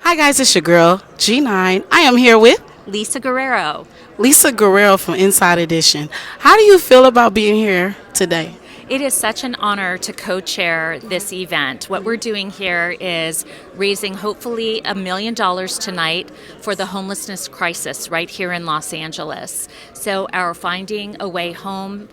Hi guys, it's your girl G9. I am here with Lisa Guerrero. Lisa Guerrero from Inside Edition. How do you feel about being here today? It is such an honor to co-chair this event. What we're doing here is raising hopefully $1 million tonight for the homelessness crisis right here in Los Angeles. So our Finding a Way Home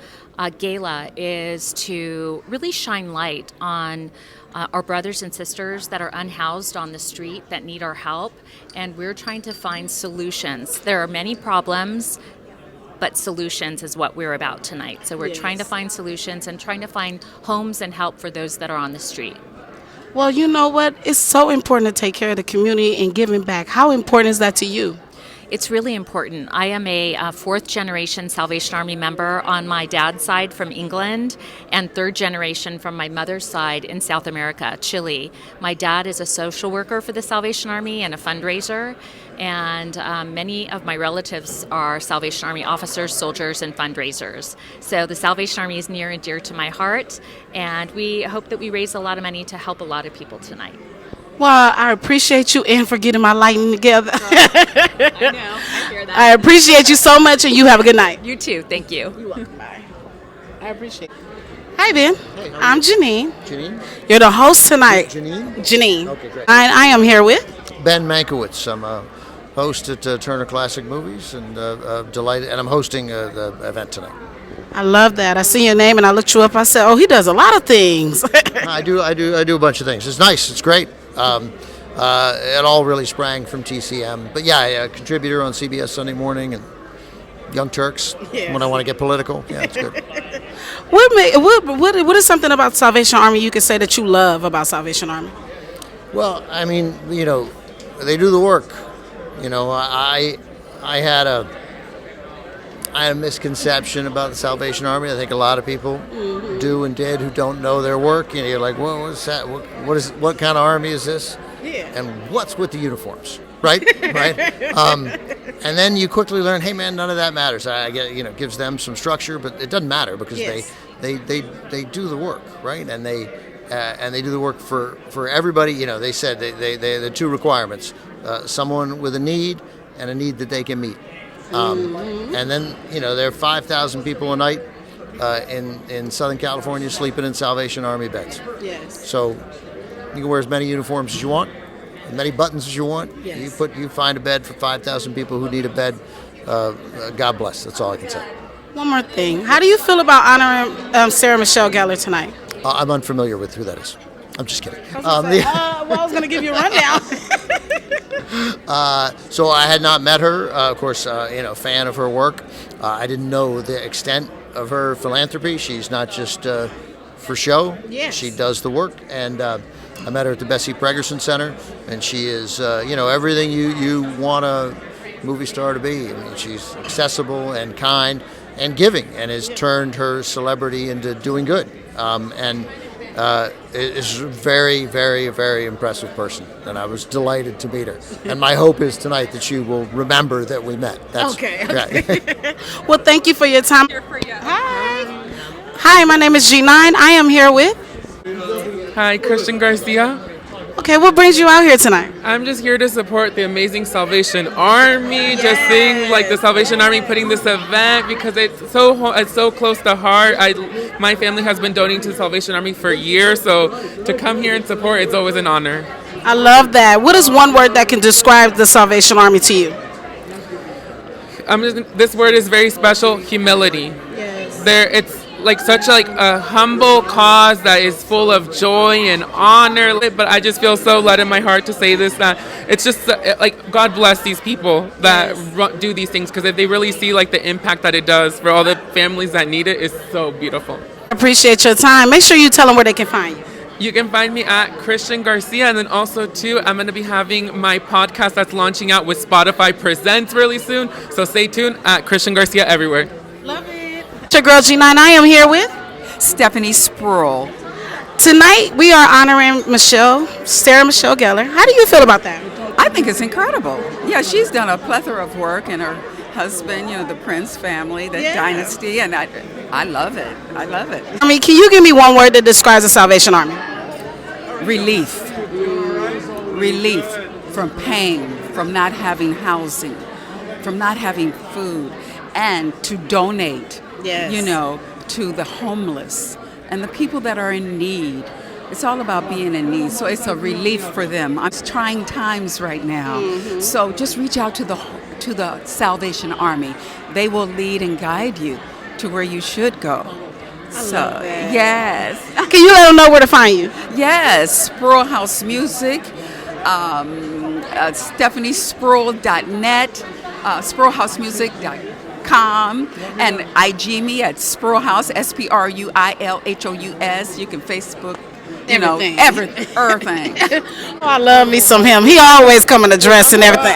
Gala is to really shine light on our brothers and sisters that are unhoused on the street that need our help, and we're trying to find solutions. There are many problems, but solutions is what we're about tonight. So we're trying to find solutions and trying to find homes and help for those that are on the street. Well, you know what? It's so important to take care of the community and giving back. How important is that to you? It's really important. I am a fourth generation Salvation Army member on my dad's side from England and third generation from my mother's side in South America, Chile. My dad is a social worker for the Salvation Army and a fundraiser, and many of my relatives are Salvation Army officers, soldiers, and fundraisers. So the Salvation Army is near and dear to my heart, and we hope that we raise a lot of money to help a lot of people tonight. Well, I appreciate you and for getting my lighting together. I know, I hear that. I appreciate you so much, and you have a good night. You too, thank you. You're welcome. Bye. I appreciate it. Hi, Ben. Hey, I'm Janine. Janine? You're the host tonight. Janine? Janine. Okay, great. I am here with. Ben Mankiewicz. I'm a host at Turner Classic Movies, and delighted, and I'm hosting the event tonight. I love that. I see your name and I looked you up. I said, "Oh, he does a lot of things." I do a bunch of things. It's nice. It's great. It all really sprang from TCM. But yeah, a contributor on CBS Sunday Morning and Young Turks when I want to get political. Yeah, it's good. What is something about Salvation Army you could say that you love about Salvation Army? Well, I mean, they do the work. I had a misconception about the Salvation Army. I think a lot of people do and did who don't know their work. You're like, well, what's that? What kind of army is this? Yeah. And what's with the uniforms, right? Right. And then you quickly learn, hey man, none of that matters. I get, gives them some structure, but it doesn't matter because they do the work, right? And they do the work for everybody. They said the two requirements: someone with a need and a need that they can meet. And then, there are 5,000 people a night in Southern California sleeping in Salvation Army beds. Yes. So you can wear as many uniforms as you want, as many buttons as you want. Yes. You find a bed for 5,000 people who need a bed. God bless. That's all I can say. One more thing. How do you feel about honoring Sarah Michelle Gellar tonight? I'm unfamiliar with who that is. I'm just kidding. I was going to give you a rundown. So I had not met her. Of course, fan of her work. I didn't know the extent of her philanthropy. She's not just for show. Yes. She does the work. And I met her at the Bessie Pregerson Center, and she is, everything you want a movie star to be. I mean, she's accessible and kind and giving, and has turned her celebrity into doing good. Is a very, very, very impressive person, and I was delighted to meet her. And my hope is tonight that you will remember that we met. Okay. Yeah. Well, thank you for your time. Hi, my name is G9. I am here with. Hi, Christian Garcia. Okay, what brings you out here tonight? I'm just here to support the amazing Salvation Army. Just seeing the Salvation Army putting this event because it's so close to heart. My family has been donating to the Salvation Army for years, so to come here and support, it's always an honor. I love that. What is one word that can describe the Salvation Army to you? This word is very special: humility. Yes. It's such a humble cause that is full of joy and honor, but I just feel so led in my heart to say this, that it's just God bless these people that do these things, because if they really see the impact that it does for all the families that need it, it's so beautiful. I appreciate your time. Make sure you tell them where they can find you. You can find me at Christian Garcia, and then also too, I'm going to be having my podcast that's launching out with Spotify Presents really soon, so stay tuned at Christian Garcia everywhere. Love it. It's your girl G9. I am here with Stephanie Sproul. Tonight we are honoring Sarah Michelle Gellar. How do you feel about that? I think it's incredible. Yeah, she's done a plethora of work, and her husband, the Prince family, the dynasty, and I love it. I love it. I mean, can you give me one word that describes the Salvation Army? Relief. from pain, from not having housing, from not having food, and to donate, to the homeless and the people that are in need. It's all about being in need, so it's a relief for them. It's trying times right now, so just reach out to the Salvation Army. They will lead and guide you to where you should go. Yes. Can you let them know where to find you? Yes, Sproul House Music, StephanieSproul.net, SproulHouseMusic.com, and IG me at Sproul House, SPRUILHOUS. You can Facebook, everything. Oh, I love me some him. He always come in a dress and everything.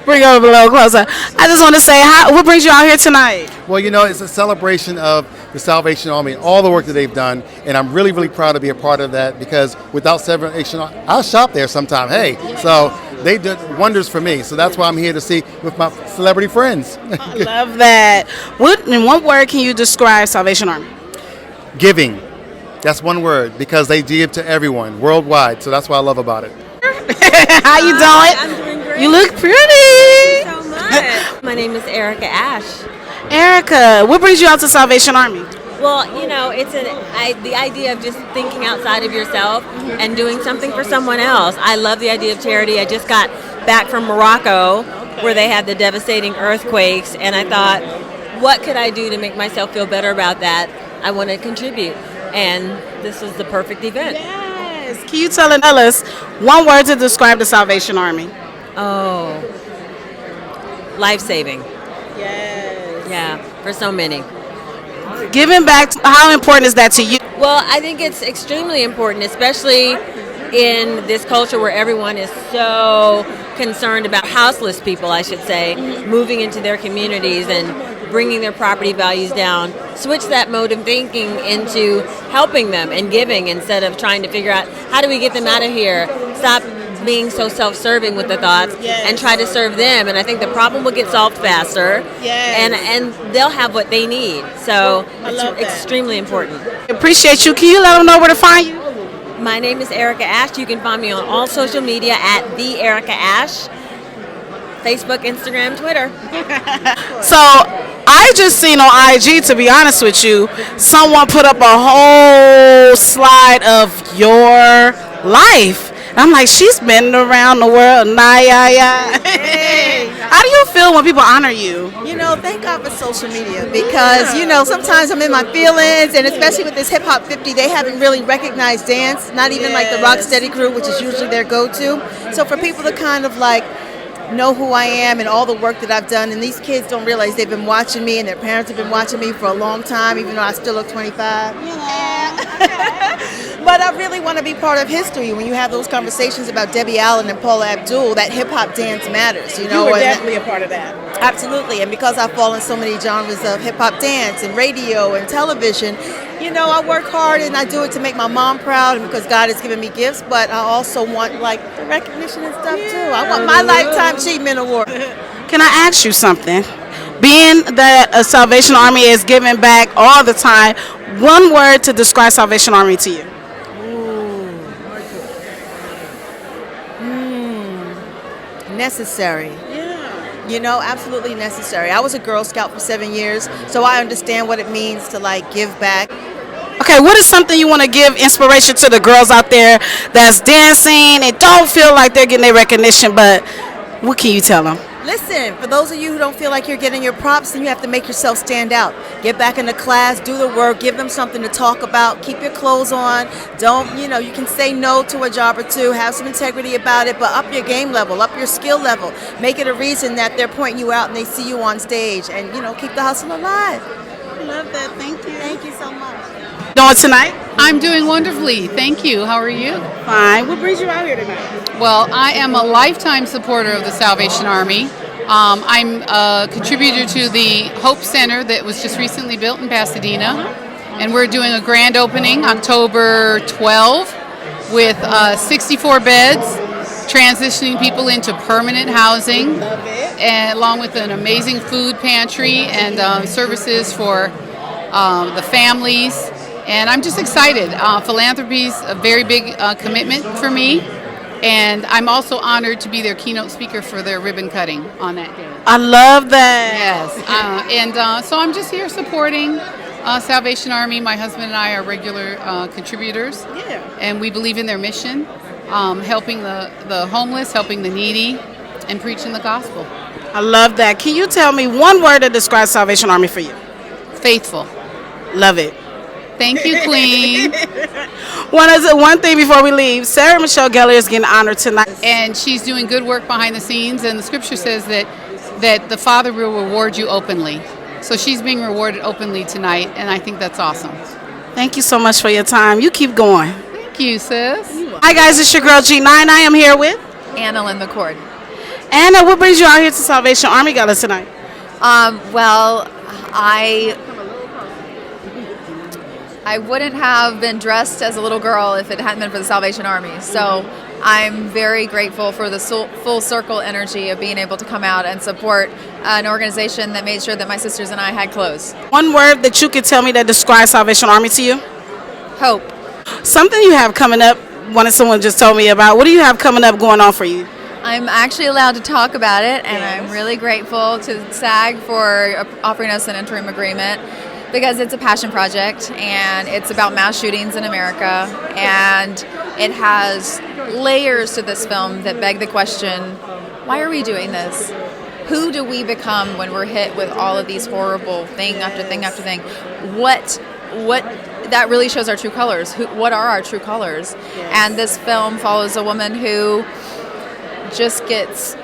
Bring it over a little closer. I just want to say, what brings you out here tonight? Well, it's a celebration of the Salvation Army, all the work that they've done, and I'm really, really proud to be a part of that, because without Salvation Army, I'll shop there sometime. Hey, so they did wonders for me. So that's why I'm here to see with my celebrity friends. I love that. In one word can you describe Salvation Army? Giving. That's one word, because they give to everyone worldwide. So that's what I love about it. How you doing? I'm doing great. You look pretty. Thank you so much. My name is Erica Ash. Erica, what brings you out to Salvation Army? Well, it's the idea of just thinking outside of yourself and doing something for someone else. I love the idea of charity. I just got back from Morocco, where they had the devastating earthquakes, and I thought, what could I do to make myself feel better about that? I want to contribute, and this was the perfect event. Yes. Can you tell us one word to describe the Salvation Army? Oh, life-saving. Yes. Yeah, for so many. Giving back, how important is that to you? Well, I think it's extremely important, especially in this culture where everyone is so concerned about houseless people, I should say, moving into their communities and bringing their property values down. Switch that mode of thinking into helping them and giving, instead of trying to figure out how do we get them out of here. Stop being so self-serving with the thoughts and try to serve them, and I think the problem will get solved faster, and they'll have what they need. So it's extremely important. Appreciate you. Can you let them know where to find you? My name is Erica Ash. You can find me on all social media at the Erica Ash, Facebook, Instagram, Twitter. So I just seen on IG, to be honest with you, someone put up a whole slide of your life. I'm like, she's been around the world. How do you feel when people honor you? Thank God for social media, because, sometimes I'm in my feelings, and especially with this Hip Hop 50, they haven't really recognized dance, not even like the Rocksteady crew, which is usually their go-to. So for people to kind of know who I am and all the work that I've done, and these kids don't realize they've been watching me, and their parents have been watching me for a long time, even though I still look 25. But I really want to be part of history. When you have those conversations about Debbie Allen and Paula Abdul, that hip-hop dance matters, You were definitely a part of that. Absolutely, and because I fall in so many genres of hip-hop dance and radio and television, I work hard, and I do it to make my mom proud, and because God has given me gifts, but I also want the recognition and stuff too. I want my Lifetime Achievement Award. Can I ask you something? Being that a Salvation Army is giving back all the time, one word to describe Salvation Army to you. Necessary. Absolutely necessary. I was a Girl Scout for 7 years, so I understand what it means to give back. Okay, what is something you want to give inspiration to the girls out there that's dancing and don't feel like they're getting their recognition, but what can you tell them? Listen, for those of you who don't feel like you're getting your props, then you have to make yourself stand out. Get back into class, do the work, give them something to talk about, keep your clothes on. Don't, you can say no to a job or two, have some integrity about it, but up your game level, up your skill level. Make it a reason that they're pointing you out and they see you on stage, and, keep the hustle alive. I love that. Thank you. Thank you so much. Doing tonight? I'm doing wonderfully. Thank you. How are you? Fine. What brings you out here tonight? Well, I am a lifetime supporter of the Salvation Army. I'm a contributor to the Hope Center that was just recently built in Pasadena. And we're doing a grand opening October 12 with 64 beds, transitioning people into permanent housing, and along with an amazing food pantry and services for the families. And I'm just excited. Philanthropy is a very big commitment for me. And I'm also honored to be their keynote speaker for their ribbon cutting on that day. I love that. Yes. So I'm just here supporting Salvation Army. My husband and I are regular contributors. Yeah. And we believe in their mission, helping the homeless, helping the needy, and preaching the gospel. I love that. Can you tell me one word that describes Salvation Army for you? Faithful. Love it. Thank you, Queen. One thing before we leave, Sarah Michelle Gellar is getting honored tonight. And she's doing good work behind the scenes, and the scripture says that the Father will reward you openly. So she's being rewarded openly tonight, and I think that's awesome. Thank you so much for your time. You keep going. Thank you, sis. Hi, guys. It's your girl, G9. I am here with Anna Lynn McCord. Anna. What brings you out here to Salvation Army Gala tonight? Well, I wouldn't have been dressed as a little girl if it hadn't been for the Salvation Army. So I'm very grateful for the full circle energy of being able to come out and support an organization that made sure that my sisters and I had clothes. One word that you could tell me that describes Salvation Army to you? Hope. Something you have coming up, someone just told me about. What do you have coming up going on for you? I'm actually allowed to talk about it, and I'm really grateful to SAG for offering us an interim agreement, because it's a passion project and it's about mass shootings in America, and it has layers to this film that beg the question, why are we doing this? Who do we become when we're hit with all of these horrible thing after thing after thing? What that really shows our true colors. What are our true colors? Yes. And this film follows a woman who just gets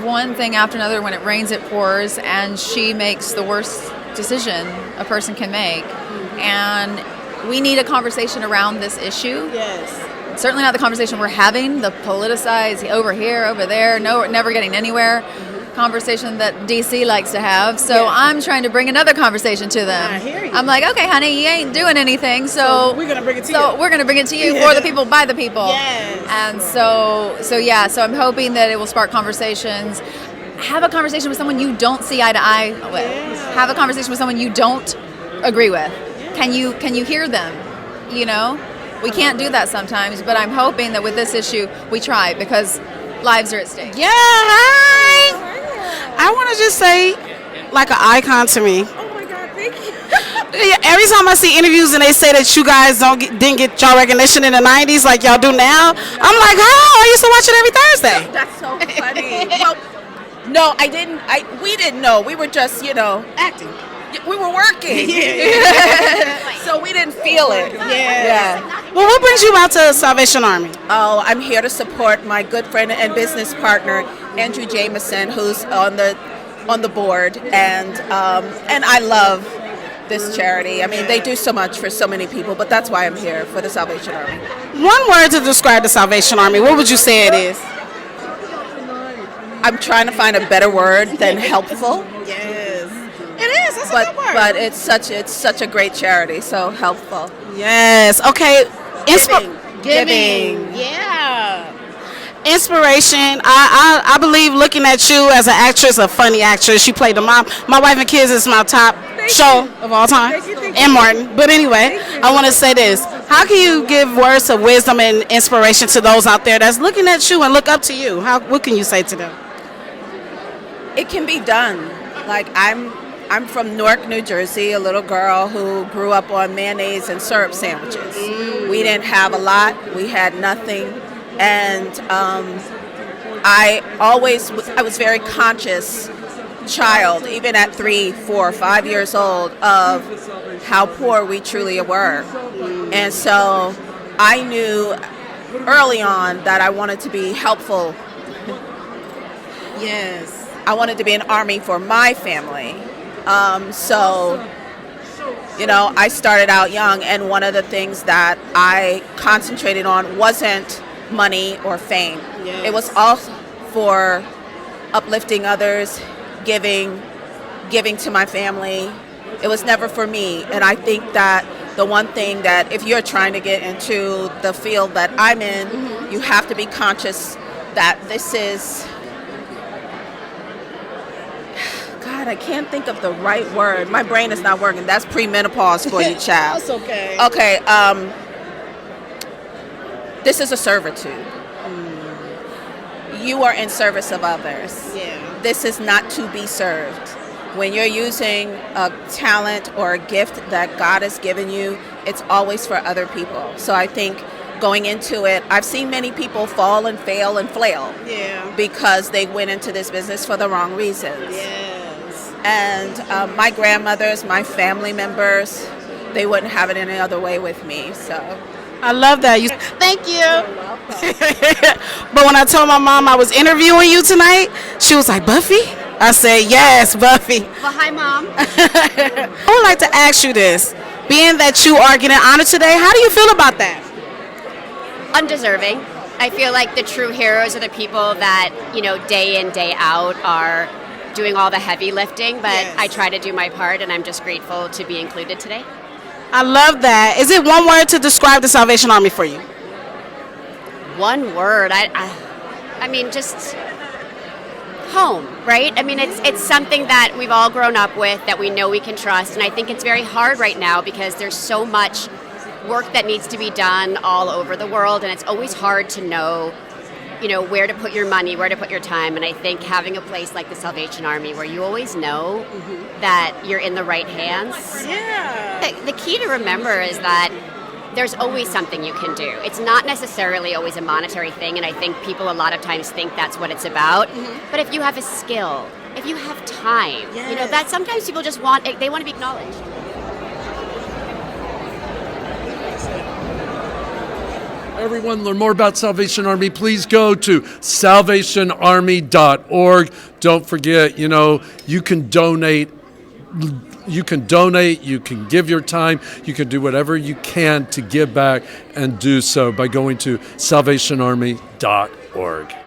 one thing after another. When it rains, it pours, and she makes the worst decision a person can make. And we need a conversation around this issue. Yes. Certainly not the conversation we're having, the politicized over here, over there, never getting anywhere conversation that DC likes to have. So I'm trying to bring another conversation to them. I hear you. I'm like, okay, honey, you ain't doing anything, so we're gonna bring it to you. So we're gonna bring it to you for the people, by the people. Yes. And so I'm hoping that it will spark conversations. Have a conversation with someone you don't see eye to eye with. Yeah. Have a conversation with someone you don't agree with. Can you hear them? You know, we can't do that sometimes, but I'm hoping that with this issue we try, because lives are at stake. Yeah, hi. I want to just say, like an icon to me. Oh my God, thank you. Every time I see interviews and they say that you guys didn't get y'all recognition in the 90s like y'all do now, I'm like, oh, I used to watch it every Thursday. That's so funny. Well, no, I didn't. We didn't know. We were just, Acting. we were working. So we didn't feel it. Yeah. Well, what brings you out to Salvation Army? Oh, I'm here to support my good friend and business partner, Andrew Jameson, who's on the board, and I love this charity. I mean, they do so much for so many people, but that's why I'm here, for the Salvation Army. One word to describe the Salvation Army, what would you say it is? I'm trying to find a better word than helpful. Yes. It is. That's a good word. But it's such a great charity, so helpful. Yes. Okay. Giving. Yeah. Inspiration. I believe, looking at you as an actress, a funny actress. You played the mom. My Wife and Kids is my top show of all time. And Martin. But anyway, I want to say this. How can you give words of wisdom and inspiration to those out there that's looking at you and look up to you? What can you say to them? It can be done. Like, I'm from Newark, New Jersey, a little girl who grew up on mayonnaise and syrup sandwiches. We didn't have a lot. We had nothing. And I was very conscious child, even at 3, 4, 5 years old, of how poor we truly were. And so I knew early on that I wanted to be helpful. Yes. I wanted to be an army for my family. I started out young, and one of the things that I concentrated on wasn't money or fame. Yes. It was all for uplifting others, giving to my family. It was never for me. And I think that the one thing that, if you're trying to get into the field that I'm in, you have to be conscious that this is, God, I can't think of the right word. My brain is not working. That's premenopause for you, child. That's okay. Okay, this is a servitude. you are in service of others. Yeah. This is not to be served. When you're using a talent or a gift that God has given you, it's always for other people. So I think going into it, I've seen many people fall and fail and flail because they went into this business for the wrong reasons. Yes. And my grandmothers, my family members, they wouldn't have it any other way with me. So I love that. Thank you. But when I told my mom I was interviewing you tonight, she was like, Buffy? I said, yes, Buffy. Well, hi, Mom. I would like to ask you this. Being that you are getting honored today, how do you feel about that? Undeserving. I feel like the true heroes are the people that, day in, day out are doing all the heavy lifting, but I try to do my part, and I'm just grateful to be included today. I love that. Is it one word to describe the Salvation Army for you? One word. I mean, just home, right? I mean, it's something that we've all grown up with, that we know we can trust, and I think it's very hard right now because there's so much work that needs to be done all over the world, and it's always hard to know, where to put your money, where to put your time, and I think having a place like the Salvation Army where you always know that you're in the right hands. Yeah. The key to remember is that there's always something you can do. It's not necessarily always a monetary thing, and I think people a lot of times think that's what it's about. But if you have a skill, if you have time, that sometimes people just want to be acknowledged. Everyone, learn more about Salvation Army. Please go to salvationarmy.org. Don't forget, you can donate. You can donate, you can give your time, you can do whatever you can to give back, and do so by going to salvationarmy.org.